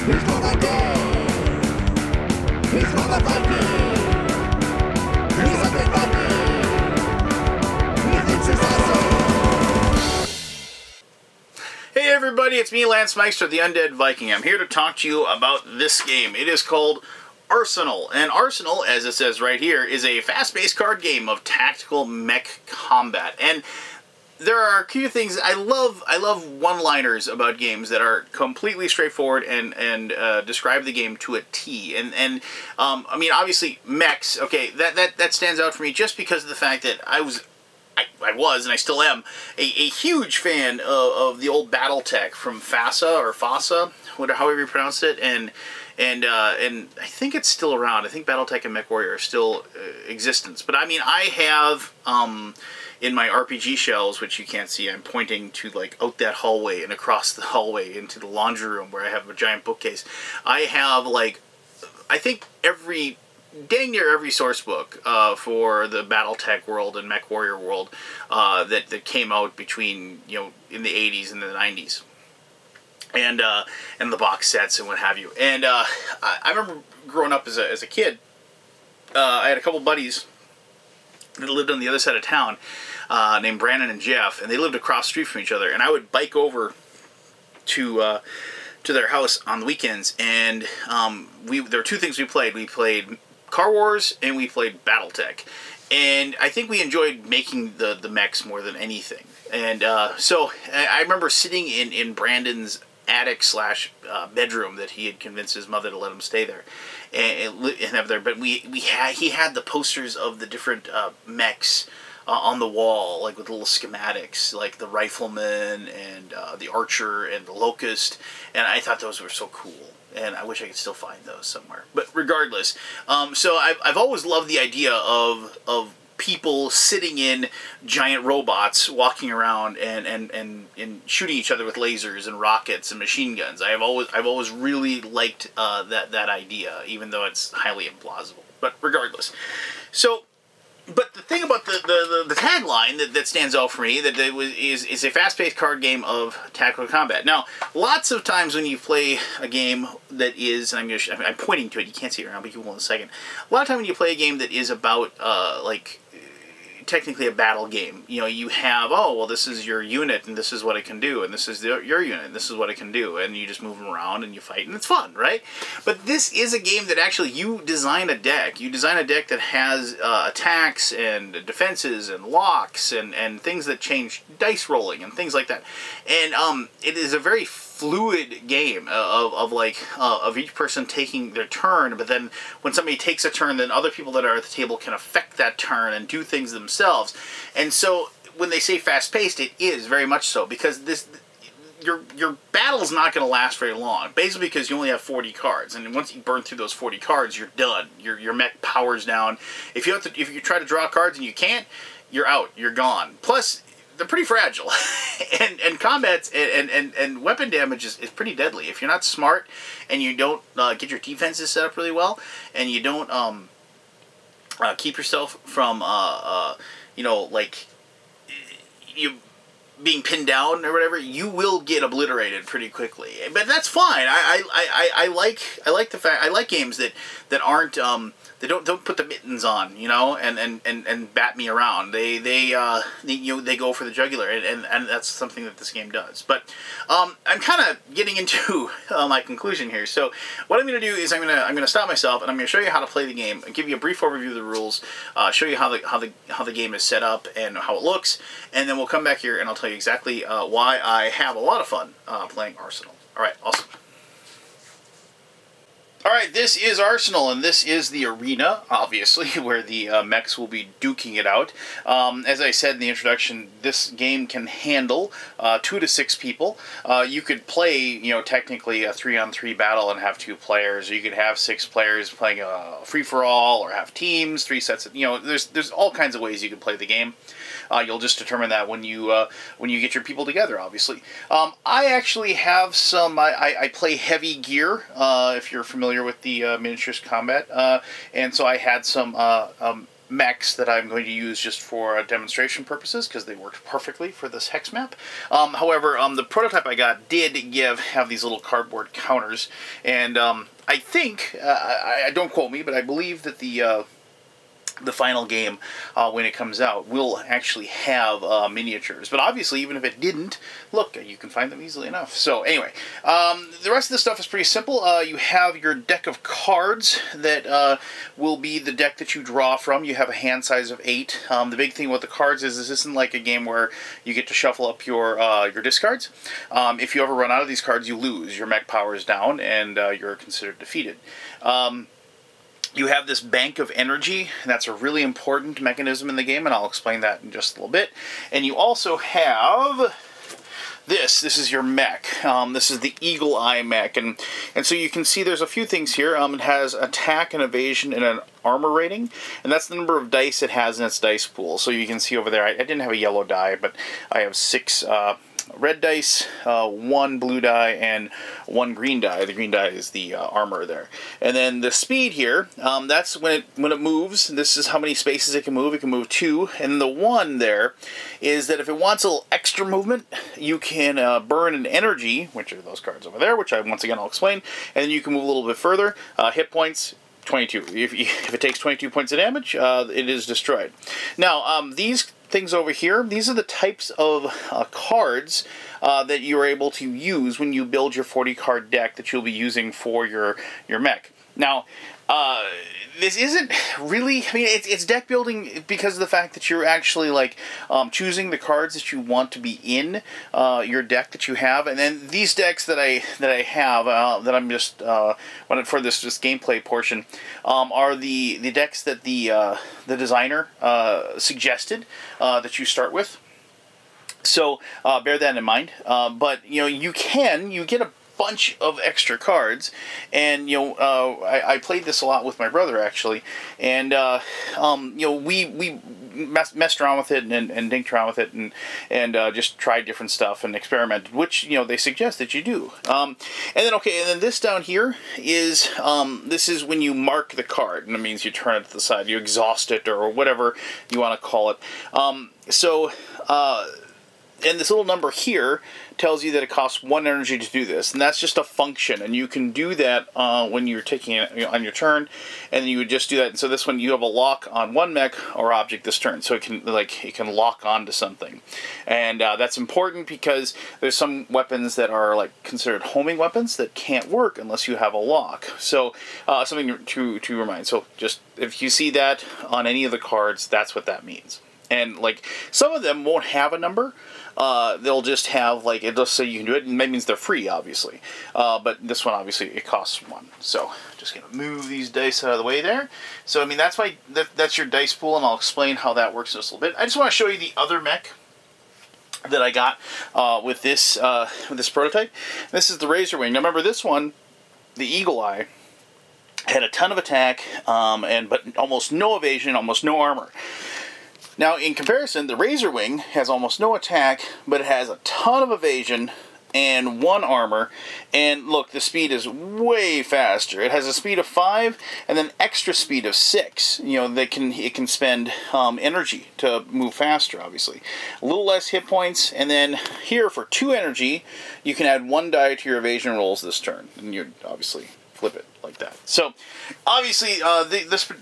He's gonna go. He's gonna fight me. He's a big puppy. He thinks he's awesome. Hey everybody, it's me, Lance Meister, the Undead Viking. I'm here to talk to you about this game. It is called Arsenal. And Arsenal, as it says right here, is a fast-paced card game of tactical mech combat. And there are a few things I love one-liners about games that are completely straightforward and describe the game to a T. And I mean, obviously mechs. Okay, that stands out for me just because of the fact that I was and I still am a huge fan of the old BattleTech from FASA or FASA, however you pronounce it, and I think it's still around. I think BattleTech and MechWarrior are still existence. But I mean, I have in my RPG shelves, which you can't see, I'm pointing to like out that hallway and across the hallway into the laundry room where I have a giant bookcase. I have like, I think dang near every source book for the BattleTech world and MechWarrior world that came out between, you know, in the 80s and the 90s. And the box sets and what have you. And I remember growing up as a kid, I had a couple buddies that lived on the other side of town named Brandon and Jeff, and they lived across the street from each other. And I would bike over to their house on the weekends, and there were two things we played. We played Car Wars and we played BattleTech. And I think we enjoyed making the mechs more than anything. And so I remember sitting in Brandon's attic / bedroom that he had convinced his mother to let him stay there and have there. But he had the posters of the different mechs on the wall, like with little schematics, like the Rifleman and the Archer and the Locust. And I thought those were so cool. And I wish I could still find those somewhere. But regardless, so I've always loved the idea of people sitting in giant robots walking around and shooting each other with lasers and rockets and machine guns. I've always really liked that idea, even though it's highly implausible. But regardless, so. But the thing about the tagline that stands out for me is a fast-paced card game of tactical combat. Now, lots of times when you play a game that is, and I'm pointing to it, you can't see it around, but you will in a second. A lot of times when you play a game that is about like technically a battle game, you know, you have, oh, well, this is your unit, and this is what it can do, and this is your unit, and this is what it can do, and you just move them around, and you fight, and it's fun, right? But this is a game that actually you design a deck. You design a deck that has attacks, and defenses, and locks, and things that change dice rolling, and things like that. And it is a very fluid game of each person taking their turn, but then when somebody takes a turn, then other people that are at the table can affect that turn and do things themselves. And so when they say fast-paced, it is very much so, because your battle's not going to last very long, basically because you only have 40 cards, and once you burn through those 40 cards, you're done. Your mech powers down. If you try to draw cards and you can't, you're out. You're gone. Plus, they're pretty fragile, and combats and weapon damage is pretty deadly. If you're not smart and you don't get your defenses set up really well, and you don't keep yourself from you know, like you being pinned down or whatever, you will get obliterated pretty quickly. But that's fine. I like the fact I like games that aren't they don't put the mittens on, you know, and bat me around. They go for the jugular, and that's something that this game does. But I'm kind of getting into my conclusion here. So what I'm going to do is I'm going to stop myself, and I'm going to show you how to play the game, and give you a brief overview of the rules, show you how the game is set up and how it looks, and then we'll come back here and I'll tell you exactly why I have a lot of fun playing Arsenal. All right, awesome. Alright, this is Arsenal, and this is the arena, obviously, where the mechs will be duking it out. As I said in the introduction, this game can handle 2 to 6 people. You could play, you know, technically a 3-on-3 battle and have 2 players, or you could have 6 players playing a free-for-all, or have teams, 3 sets of, you know, there's all kinds of ways you can play the game. You'll just determine that when you get your people together, obviously. I actually have some, I play heavy gear, if you're familiar with the miniatures combat, and so I had some mechs that I'm going to use just for demonstration purposes because they worked perfectly for this hex map. However, the prototype I got did have these little cardboard counters, and I think, I don't quote me, but I believe that the final game, when it comes out, will actually have miniatures. But obviously, even if it didn't, look, you can find them easily enough. So anyway, the rest of the stuff is pretty simple. You have your deck of cards that will be the deck that you draw from. You have a hand size of 8. The big thing with the cards is this isn't like a game where you get to shuffle up your discards. If you ever run out of these cards, you lose. Your mech power is down, and you're considered defeated. You have this bank of energy, and that's a really important mechanism in the game, and I'll explain that in just a little bit. And you also have this. This is your mech. This is the Eagle Eye mech, and so you can see there's a few things here. It has attack and evasion and an armor rating, and that's the number of dice it has in its dice pool. So you can see over there, I didn't have a yellow die, but I have 6 red dice, 1 blue die, and 1 green die. The green die is the armor there. And then the speed here, that's when it moves. This is how many spaces it can move. It can move 2. And the 1 there is that if it wants a little extra movement, you can burn an energy, which are those cards over there, which once again I'll explain. And then you can move a little bit further. Hit points, 22. If it takes 22 points of damage, it is destroyed. Now, these things over here, these are the types of cards that you're able to use when you build your 40 card deck that you'll be using for your mech. Now, this isn't really, I mean, it's deck building because of the fact that you're actually like choosing the cards that you want to be in your deck that you have, and then these decks that I have that I'm just for this gameplay portion are the decks that the designer suggested that you start with. So bear that in mind. But you know, you get a bunch of extra cards, and you know, I played this a lot with my brother actually, and you know, we messed around with it and dinked around with it and just tried different stuff and experimented, which, you know, they suggest that you do. And then this down here is this is when you mark the card, and it means you turn it to the side, you exhaust it, or whatever you want to call it. And this little number here tells you that it costs 1 energy to do this, and that's just a function, and you can do that when you're taking it on your turn, and you would just do that. And so this one, you have a lock on one mech or object this turn, so it can lock onto something, and that's important because there's some weapons that are like considered homing weapons that can't work unless you have a lock. So something to remind. So just if you see that on any of the cards, that's what that means. And like some of them won't have a number. They'll just have, like, it'll say you can do it, and that means they're free, obviously. But this one, obviously, it costs 1. So, just going to move these dice out of the way there. So, I mean, that's your dice pool, and I'll explain how that works in just a little bit. I just want to show you the other mech that I got with this prototype. This is the Razor Wing. Now, remember, this one, the Eagle Eye, had a ton of attack, but almost no evasion, almost no armor. Now, in comparison, the Razor Wing has almost no attack, but it has a ton of evasion and 1 armor. And look, the speed is way faster. It has a speed of 5 and then extra speed of 6. You know, it can spend energy to move faster, obviously. A little less hit points, and then here for 2 energy, you can add 1 die to your evasion rolls this turn, and you obviously flip it like that. So, obviously,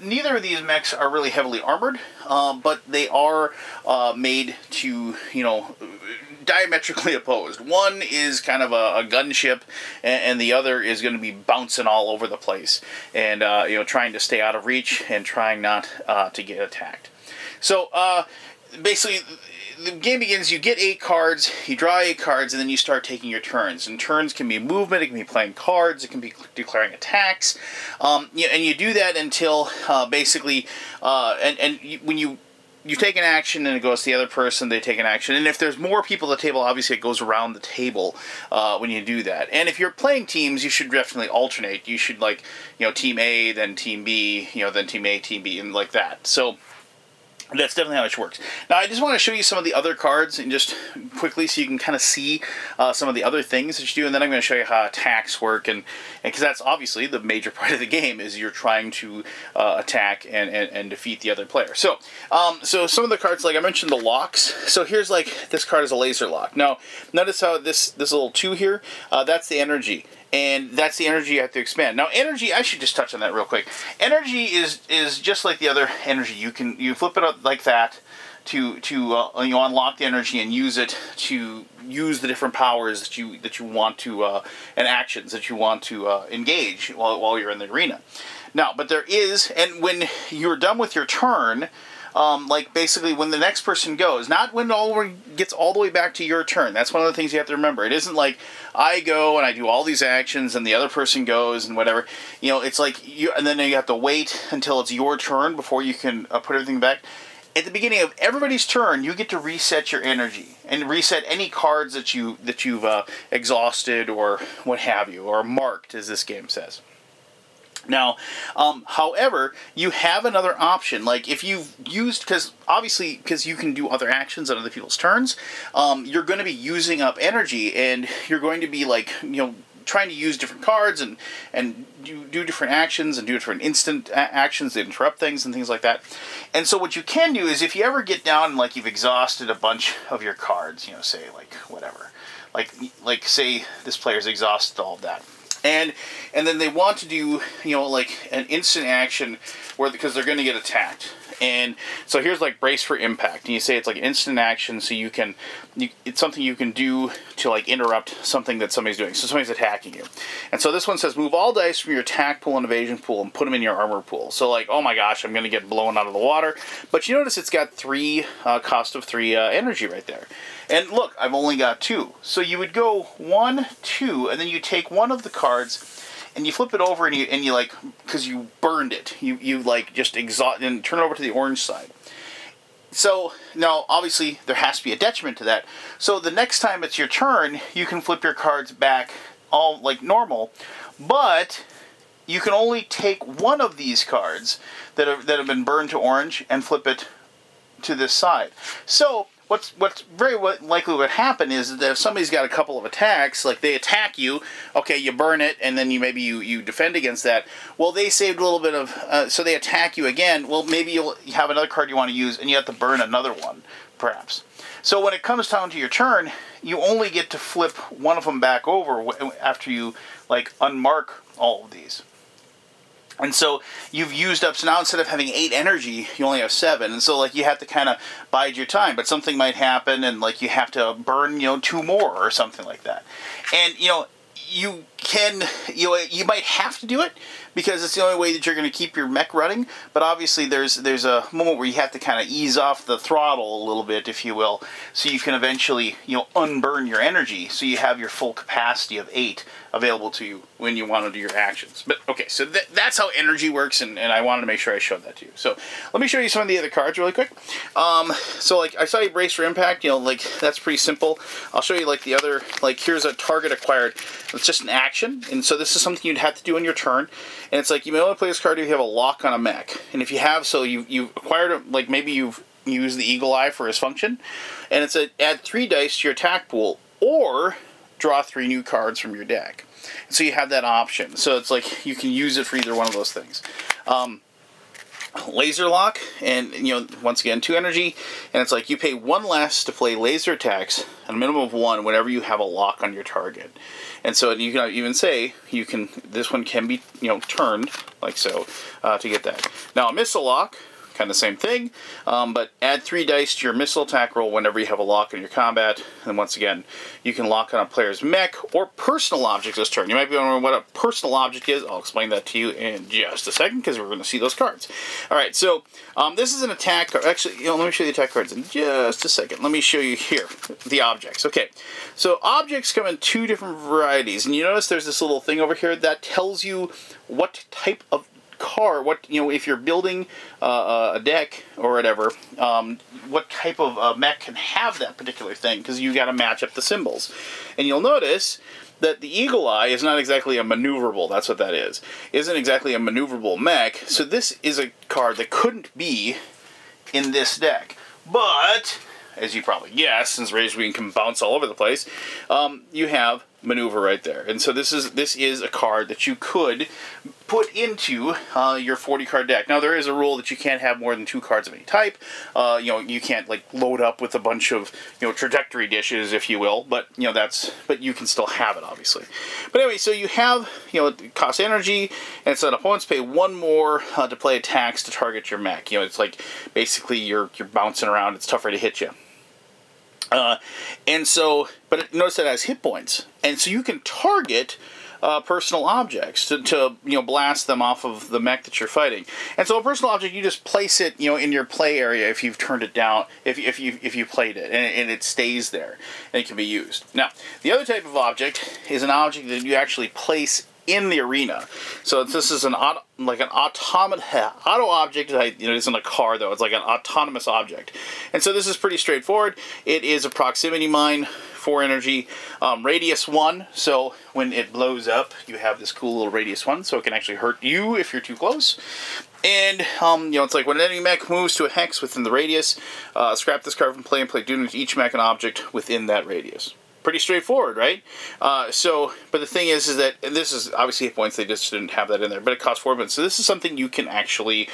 neither of these mechs are really heavily armored, but they are made to, you know, diametrically opposed. One is kind of a gunship, and the other is going to be bouncing all over the place, and you know, trying to stay out of reach and trying not to get attacked. So, basically, the game begins, you get 8 cards, you draw 8 cards, and then you start taking your turns. And turns can be movement, it can be playing cards, it can be declaring attacks. And you do that until, basically, when you take an action and it goes to the other person, they take an action. And if there's more people at the table, obviously it goes around the table when you do that. And if you're playing teams, you should definitely alternate. You should, like, you know, Team A, then Team B, you know, then Team A, Team B, and like that. So, That's definitely how it works. Now, I just want to show you some of the other cards, and just quickly, so you can kind of see some of the other things that you do, and then I'm going to show you how attacks work, and because that's obviously the major part of the game, is you're trying to attack and defeat the other player. So, so some of the cards, like I mentioned, the locks. So here's like this card is a laser lock. Now, notice how this little 2 here, that's the energy. And that's the energy you have to expand. Now, energy, I should just touch on that real quick. Energy is just like the other energy. You flip it up like that to unlock the energy and use it to use the different powers that you want to and actions that you want to engage while you're in the arena. Now, but there is, and when you're done with your turn, like basically when the next person goes, not when it gets all the way back to your turn. That's one of the things you have to remember. It isn't like I go and I do all these actions and the other person goes and whatever. You know, it's like and then you have to wait until it's your turn before you can put everything back. At the beginning of everybody's turn, you get to reset your energy and reset any cards that you've exhausted or what have you, or marked, as this game says. Now, however, you have another option. Like if you've used, because you can do other actions on other people's turns, you're going to be using up energy, and you're going to be like, trying to use different cards and do different actions and do different instant actions that interrupt things and things like that. And so what you can do is, if you ever get down and like you've exhausted a bunch of your cards, say like whatever, like say this player's exhausted all of that. And then they want to do, like an instant action because they're going to get attacked. And so here's like brace for impact. And you say it's like instant action, so it's something you can do to like interrupt something that somebody's doing. So somebody's attacking you. And so this one says move all dice from your attack pool and evasion pool and put them in your armor pool. So like, oh my gosh, I'm going to get blown out of the water. But you notice it's got 3 cost of 3 energy right there. And look, I've only got 2. So you would go 1, 2, and then you take one of the cards and you flip it over and you like, because you burned it, you like just exhaust and turn it over to the orange side. So now obviously there has to be a detriment to that. So the next time it's your turn, you can flip your cards back all like normal, but you can only take one of these cards that have been burned to orange and flip it to this side. So what's very likely would happen is that if somebody's got a couple of attacks, like they attack you, okay, you burn it, and then you defend against that. Well, they saved a little bit of, so they attack you again. Well, maybe you have another card you want to use, and you have to burn another one, perhaps. So when it comes down to your turn, you only get to flip one of them back over after you like unmark all of these. And so you've used up, so now instead of having 8 energy, you only have 7. And so like you have to kind of bide your time, but something might happen and like you have to burn, 2 more or something like that. And, you might have to do it because it's the only way that you're going to keep your mech running. But obviously there's a moment where you have to kind of ease off the throttle a little bit, if you will, so you can eventually, unburn your energy, so you have your full capacity of 8 available to you when you want to do your actions. But okay, so that's how energy works, and I wanted to make sure I showed that to you. So let me show you some of the other cards really quick. So like I saw you brace for impact, like that's pretty simple. I'll show you like the other, like here's a target acquired. It's just an action, and so this is something you'd have to do on your turn. And it's like you may only play this card if you have a lock on a mech, and if you have, so you've acquired it, like maybe you've used the Eagle Eye for his function, and it's add 3 dice to your attack pool or draw 3 new cards from your deck. So you have that option. So it's like you can use it for either one of those things. Laser lock, and once again 2 energy, and it's like you pay 1 less to play laser attacks at a minimum of 1 whenever you have a lock on your target. And so you can even say this one can be turned like so to get that. Now a missile lock, kind of same thing, but add 3 dice to your missile attack roll whenever you have a lock in your combat. And once again, you can lock on a player's mech or personal object this turn. You might be wondering what a personal object is. I'll explain that to you in just a second because we're going to see those cards. All right, so this is an attack card. Actually, let me show you the attack cards in just a second. Let me show you here the objects. Okay, so objects come in 2 different varieties, and you notice there's this little thing over here that tells you what type of card, if you're building a deck or whatever, what type of mech can have that particular thing, because you got to match up the symbols. And you'll notice that the Eagle Eye is not exactly a maneuverable, that's what that is, isn't exactly a maneuverable mech, so this is a card that couldn't be in this deck. But, as you probably guessed, since Razor Wing can bounce all over the place, you have Maneuver right there. And so this is a card that you could put into your 40 card deck. Now there is a rule that you can't have more than 2 cards of any type. You can't like load up with a bunch of trajectory dishes, if you will. But but you can still have it, obviously. But anyway, so you have it costs energy, and it said opponents pay 1 more to play attacks to target your mech. It's like basically you're bouncing around. It's tougher to hit you. And so, but notice that it has hit points, and so you can target personal objects to blast them off of the mech that you're fighting. And so a personal object, you just place it in your play area if you've turned it down, if you played it, and it stays there and it can be used. Now the other type of object is an object that you actually place in the arena. So this is an auto object. It isn't a car though. It's like an autonomous object. And so this is pretty straightforward. It is a proximity mine, 4 energy, radius 1. So when it blows up, you have this cool little radius 1, so it can actually hurt you if you're too close. And it's like when an enemy mech moves to a hex within the radius, scrap this card from play and play damage to each mech and object within that radius. Pretty straightforward, right? But the thing is that, and this is obviously hit points, they just didn't have that in there, but it costs 4 points. So this is something you can actually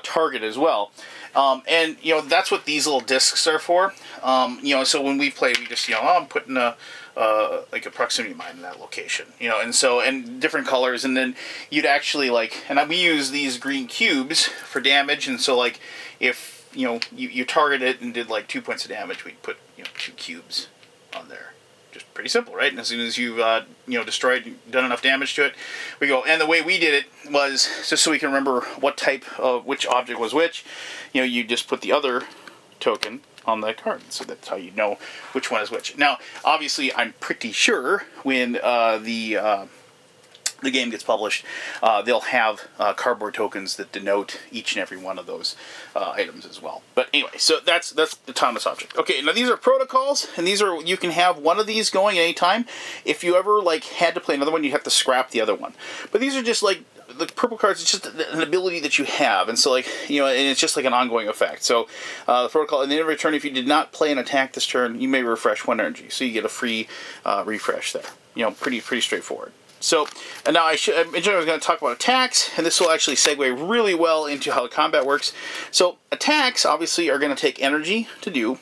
target as well. And that's what these little discs are for. So when we play, we just I'm putting like a proximity mine in that location, and different colors, and then you'd actually and we use these green cubes for damage, and so like if you target it and did like 2 points of damage, we'd put 2 cubes on there. Just pretty simple, right? And as soon as you've destroyed, done enough damage to it, we go. And the way we did it was just so we can remember what type of which object was which. You just put the other token on that card, so that's how you know which one is which. Now, obviously, I'm pretty sure when the game gets published, they'll have cardboard tokens that denote each and every one of those items as well. But anyway, so that's the autonomous object. Okay, now these are protocols, and you can have one of these going anytime. If you ever had to play another one, you have to scrap the other one. But these are just like the purple cards. It's just an ability that you have, and so and it's just like an ongoing effect. So the protocol, at the end of every turn, if you did not play an attack this turn, you may refresh 1 energy, so you get a free refresh there. Pretty straightforward. So, and now I was going to talk about attacks, and this will actually segue really well into how the combat works. So, attacks, obviously, are going to take energy to do,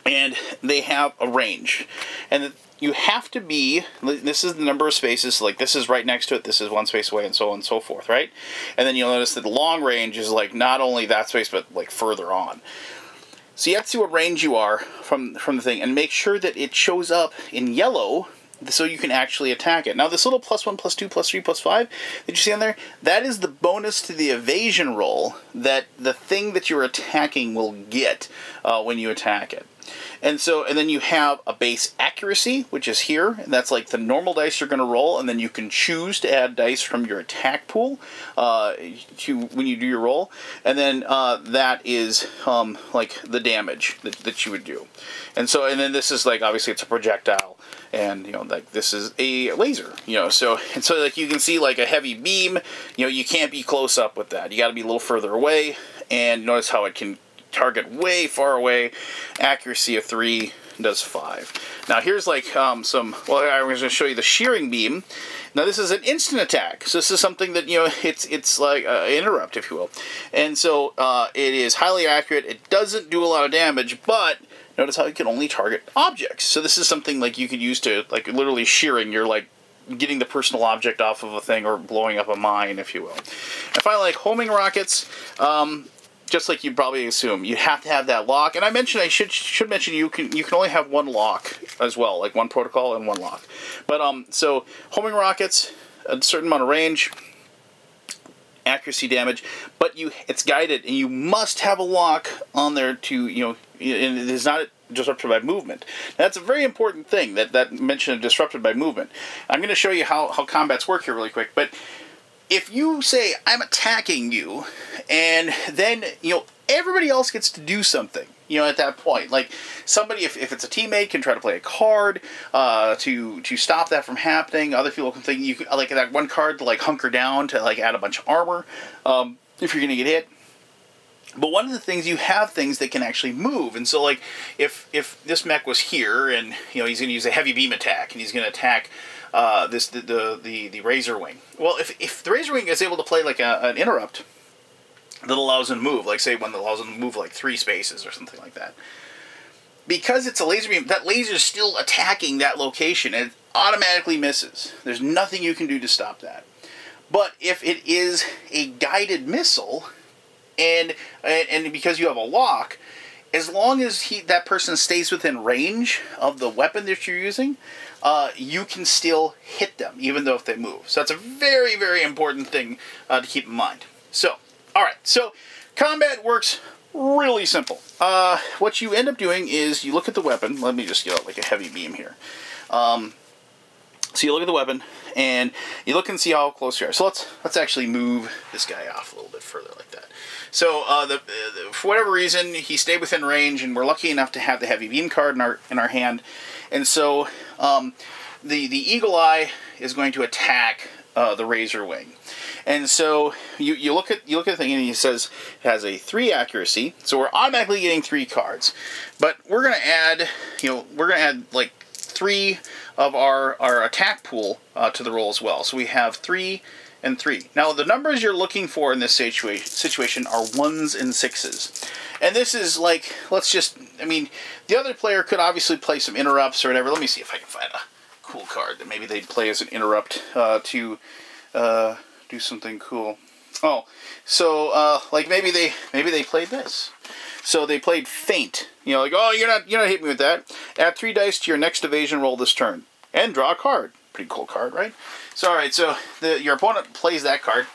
and they have a range. And you have to be, this is the number of spaces, like this is right next to it, this is 1 space away, and so on and so forth, right? And then you'll notice that the long range is not only that space, but further on. So you have to see what range you are from the thing, and make sure that it shows up in yellow, so you can actually attack it. Now this little +1, +2, +3, +5 that you see on there, that is the bonus to the evasion roll that the thing that you're attacking will get when you attack it. And then you have a base accuracy, which is here, and that's like the normal dice you're going to roll, and then you can choose to add dice from your attack pool when you do your roll, and then that is like the damage that you would do. And then this is obviously it's a projectile, and this is a laser, so you can see a heavy beam, you can't be close up with that. You got to be a little further away, and notice how it can target way far away. Accuracy of 3 does 5. Now here's I'm going to show you the shearing beam. Now this is an instant attack, so this is something that it's like an interrupt, if you will, and so it is highly accurate. It doesn't do a lot of damage, but notice how you can only target objects. So this is something you could use to literally shearing. You're getting the personal object off of a thing or blowing up a mine, if you will. And finally, homing rockets. Just like you probably assume, you have to have that lock. And I should mention you can only have 1 lock as well, 1 protocol and 1 lock. But so homing rockets, a certain amount of range, accuracy damage, but it's guided, and you must have a lock on there to and it is not disrupted by movement. Now, that's a very important thing that mention of disrupted by movement. I'm going to show you how combats work here really quick, but if you say, I'm attacking you, and then, everybody else gets to do something, at that point. Somebody, if it's a teammate, can try to play a card to stop that from happening. Other people can think, you could, that one card to, hunker down to, add a bunch of armor if you're going to get hit. But one of the things, you have things that can actually move. And so, like, if this mech was here, and, you know, he's going to use a heavy beam attack, and he's going to attack the Razor Wing. Well, if the Razor Wing is able to play, like, an interrupt that allows him to move, like, say, one that allows him to move, like, 3 spaces or something like that, because it's a laser beam, that laser is still attacking that location, and it automatically misses. There's nothing you can do to stop that. But if it is a guided missile, and because you have a lock, as long as that person stays within range of the weapon that you're using, you can still hit them, even though if they move. So that's a very, very important thing to keep in mind. So, alright, so combat works really simple. What you end up doing is you look at the weapon. Let me just get out like a heavy beam here. So you look at the weapon, and you look and see how close you are. So let's actually move this guy off a little bit further like that. So for whatever reason, he stayed within range, and we're lucky enough to have the heavy beam card in our hand. And so the Eagle Eye is going to attack the Razor Wing. And so you look at the thing, and he says it has a 3 accuracy, so we're automatically getting 3 cards. But we're gonna add, like 3 of our attack pool to the roll as well. So we have 3 and 3. Now the numbers you're looking for in this situation are 1s and 6s. And this is like, the other player could obviously play some interrupts or whatever. Let me see if I can find a cool card that maybe they'd play as an interrupt to do something cool. Oh, so like maybe they played this. So they played Feint. You know, like, oh, you're not hitting me with that. Add 3 dice to your next evasion roll this turn, and draw a card. Pretty cool card, right? So all right, so your opponent plays that card,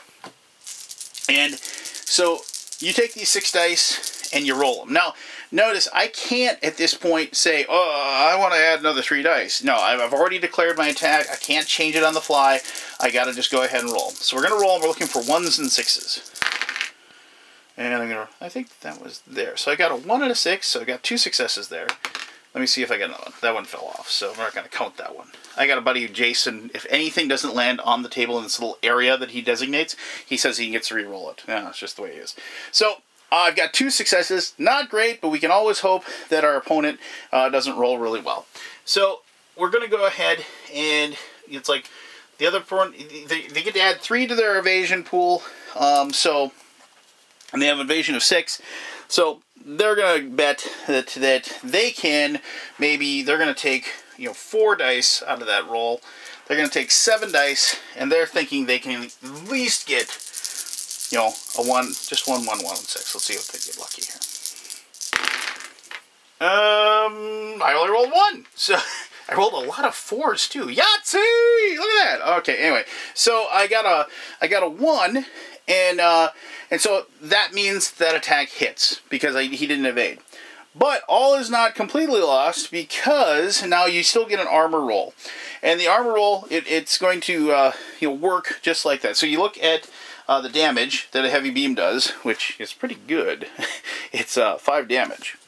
and so you take these 6 dice and you roll them. Now, notice I can't at this point say, oh, I want to add another 3 dice. No, I've already declared my attack. I can't change it on the fly. I got to just go ahead and roll. So we're going to roll, and we're looking for 1s and 6s. And I think that was there. So I got a 1 and a 6, so I got 2 successes there. Let me see if I get another one. That one fell off, so we're not going to count that one. I got a buddy, Jason, if anything doesn't land on the table in this little area that he designates, he says he gets to re-roll it. Yeah, that's just the way it is. So I've got 2 successes. Not great, but we can always hope that our opponent doesn't roll really well. So we're going to go ahead, and it's like the other opponent, they get to add 3 to their evasion pool. And they have an evasion of 6, so they're going to bet that they can, they're going to take 4 dice out of that roll. They're going to take 7 dice, and they're thinking they can at least get a 1, just 1, 1, 1, and 6. Let's see if they get lucky here. I only rolled 1, so I rolled a lot of 4s too. Yahtzee! Look at that. Okay, anyway, so I got a 1. And so that means that attack hits, because he didn't evade. But all is not completely lost, because now you still get an armor roll. And the armor roll, it's going to work just like that. So you look at the damage that a heavy beam does, which is pretty good. It's 5 damage.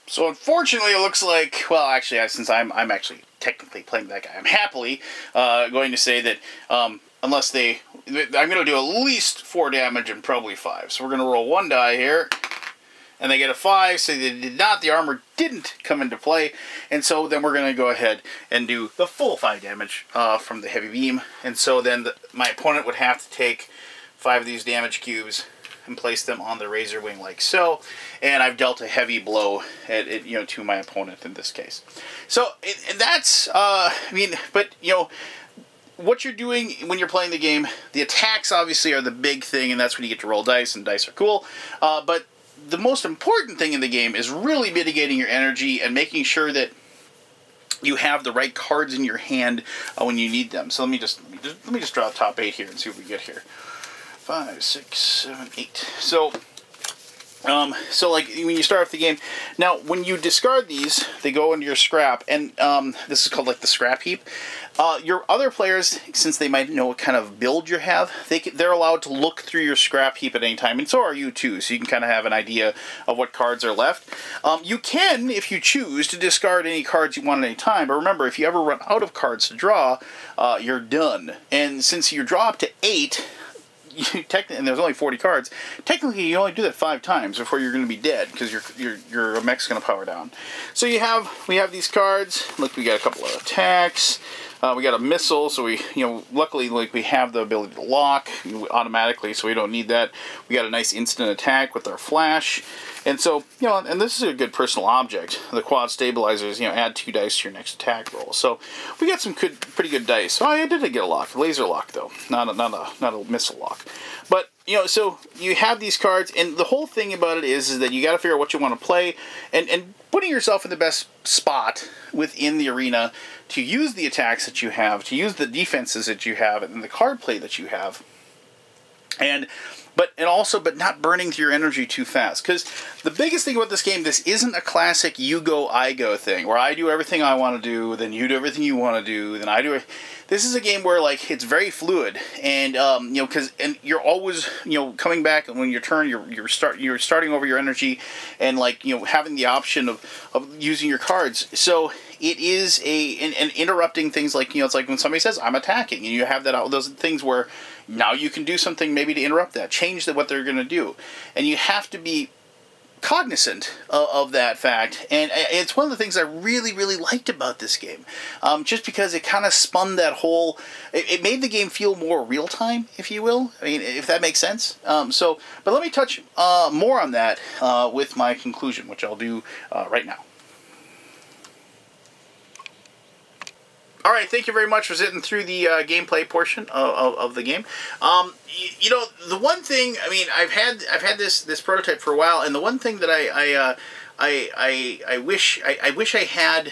So unfortunately it looks like, well, actually, since I'm actually technically playing that guy, I'm happily going to say that unless I'm going to do at least 4 damage and probably 5. So we're going to roll 1 die here, and they get a 5, so they did not, the armor didn't come into play, and so then we're going to go ahead and do the full 5 damage from the heavy beam, and so then my opponent would have to take 5 of these damage cubes and place them on the Razor Wing like so, and I've dealt a heavy blow to my opponent in this case. So that's, what you're doing when you're playing the game, the attacks obviously are the big thing, and that's when you get to roll dice, and dice are cool. But the most important thing in the game is really mitigating your energy and making sure that you have the right cards in your hand when you need them. So let me just draw the top 8 here and see what we get here. 5, 6, 7, 8. So like when you start off the game, now when you discard these, they go into your scrap, and this is called like the scrap heap. Your other players, since they might know what kind of build you have, they're allowed to look through your scrap heap at any time, and so are you too, so you can kind of have an idea of what cards are left. You can, if you choose, to discard any cards you want at any time, but remember, if you ever run out of cards to draw, you're done. And since you draw up to 8, and there's only 40 cards. Technically, you only do that 5 times before you're going to be dead because your mech's going to power down. So we have these cards. Look, we got a couple of attacks. We got a missile, so we, luckily, like, we have the ability to lock automatically, so we don't need that. We got a nice instant attack with our flash. And so, and this is a good personal object. The quad stabilizers, add 2 dice to your next attack roll. So we got some pretty good dice. Oh, I did get a lock, laser lock though, not a missile lock. But so you have these cards, and the whole thing about it is that you got to figure out what you want to play, and putting yourself in the best spot within the arena to use the attacks that you have, to use the defenses that you have, and the card play that you have, but not burning through your energy too fast. Because the biggest thing about this game, this isn't a classic you go, I go thing, where I do everything I want to do, then you do everything you want to do, then I do it. This is a game where, like, it's very fluid, and because you're always coming back, and when your turn, you're starting over your energy, and like having the option of using your cards. So it is and interrupting things like it's like when somebody says I'm attacking, and you have those things where now you can do something maybe to interrupt that, change what they're going to do, and you have to be cognizant of that fact. And it's one of the things I really, really liked about this game, just because it kind of spun that whole, it made the game feel more real-time, if you will, I mean, if that makes sense. But let me touch more on that with my conclusion, which I'll do right now. Alright, thank you very much for sitting through the gameplay portion of the game. The one thing, I mean, I've had this prototype for a while, and the one thing that I wish I had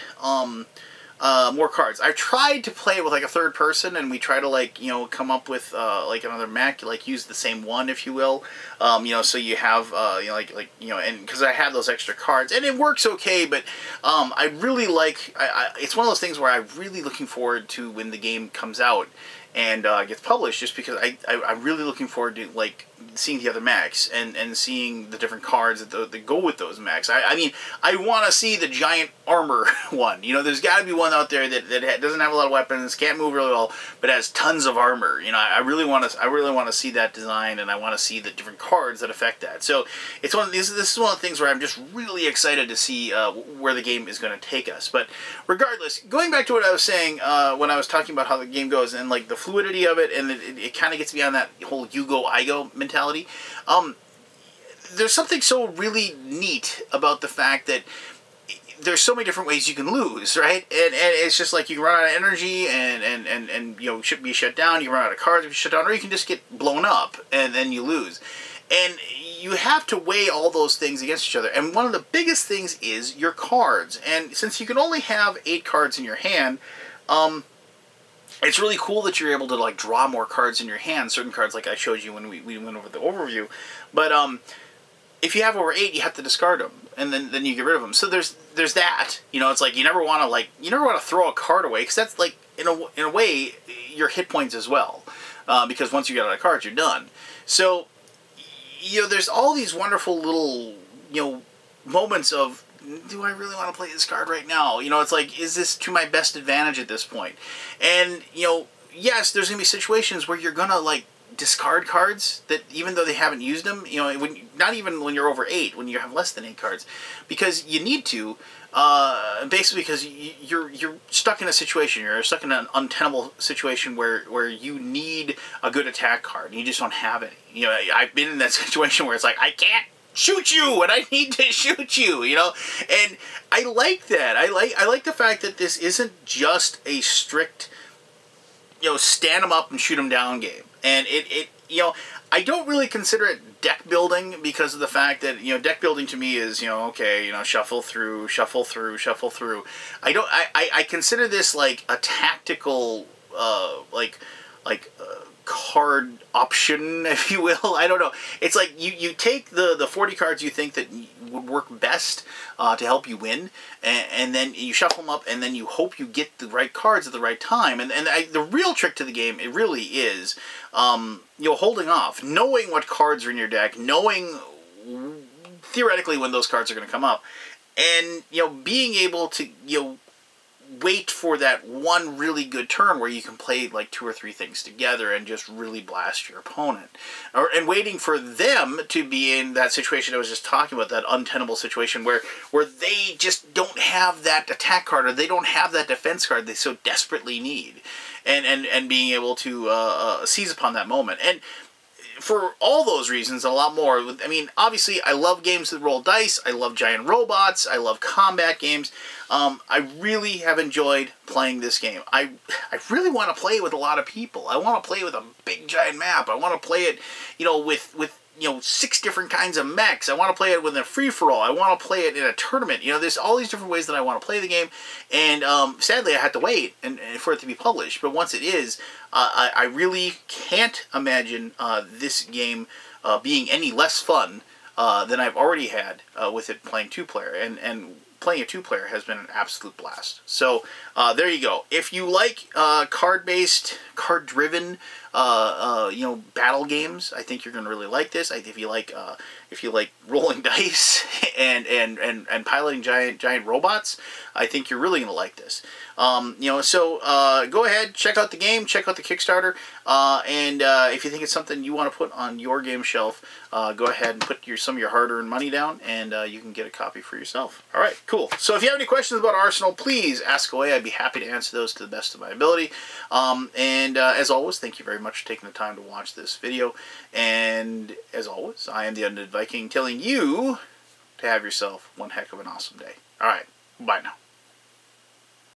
more cards. I've tried to play it with like a third person, and we try to come up with like another mech, like use the same one, if you will. So you have and because I have those extra cards, and it works okay. But I really like. It's one of those things where I'm really looking forward to when the game comes out and gets published, just because I'm really looking forward to like seeing the other mechs and seeing the different cards that go with those mechs. I mean, I want to see the giant armor one. There's got to be one out there that doesn't have a lot of weapons, can't move really well, but has tons of armor. I really want to see that design, and I want to see the different cards that affect that. So it's this is one of the things where I'm just really excited to see where the game is going to take us. But regardless, going back to what I was saying when I was talking about how the game goes and like the fluidity of it, and it kind of gets beyond that whole you go, I go mentality. There's something so really neat about the fact that there's so many different ways you can lose, right? And it's just like you can run out of energy and should be shut down. You run out of cards, be shut down, or you can just get blown up and then you lose. And you have to weigh all those things against each other. And one of the biggest things is your cards. And since you can only have 8 cards in your hand, it's really cool that you're able to like draw more cards in your hand. Certain cards, like I showed you when we went over the overview. But if you have over 8, you have to discard them, and then you get rid of them. So there's that. It's like you never want to throw a card away, because that's like in a way your hit points as well. Because once you get out of cards, you're done. So there's all these wonderful little moments of, do I really want to play this card right now? It's like, is this to my best advantage at this point? And, yes, there's going to be situations where you're going to, like, discard cards that, even though they haven't used them, not even when you're over 8, when you have less than 8 cards, because you need to, basically because you're stuck in a situation, you're stuck in an untenable situation where you need a good attack card, and you just don't have any. I've been in that situation where it's like, I can't shoot you, and I need to shoot you, and I like that. I like the fact that this isn't just a strict, stand them up and shoot them down game. And I don't really consider it deck building, because of the fact that, deck building to me is, okay, shuffle through, shuffle through, shuffle through. I consider this like a tactical, card option, if you will. I don't know. It's like you take the 40 cards you think that would work best to help you win, and then you shuffle them up, and then you hope you get the right cards at the right time. And the real trick to the game, it really is, holding off, knowing what cards are in your deck, knowing theoretically when those cards are going to come up, and being able to wait for that one really good turn where you can play like 2 or 3 things together and just really blast your opponent. And waiting for them to be in that situation I was just talking about, that untenable situation where they just don't have that attack card, or they don't have that defense card they so desperately need. And being able to seize upon that moment. And for all those reasons, a lot more. I mean, obviously, I love games that roll dice. I love giant robots. I love combat games. I really have enjoyed playing this game. I really want to play it with a lot of people. I want to play it with a big giant map. I want to play it, you know, with 6 different kinds of mechs. I want to play it with a free-for-all. I want to play it in a tournament. You know, there's all these different ways that I want to play the game. And sadly, I had to wait for it to be published. But once it is, I really can't imagine this game being any less fun than I've already had with it playing 2-player. And playing a 2-player has been an absolute blast. So there you go. If you like card-based, card-driven, battle games, I think you're going to really like this. If you like rolling dice and piloting giant robots, I think you're really going to like this. So go ahead, check out the game, check out the Kickstarter, and if you think it's something you want to put on your game shelf, go ahead and put some of your hard-earned money down, and you can get a copy for yourself. All right, cool. So if you have any questions about Arsenal, please ask away. I'd be happy to answer those to the best of my ability. As always, thank you very much for taking the time to watch this video. And as always, I am the Undead Viking, telling you to have yourself one heck of an awesome day. All right, bye now.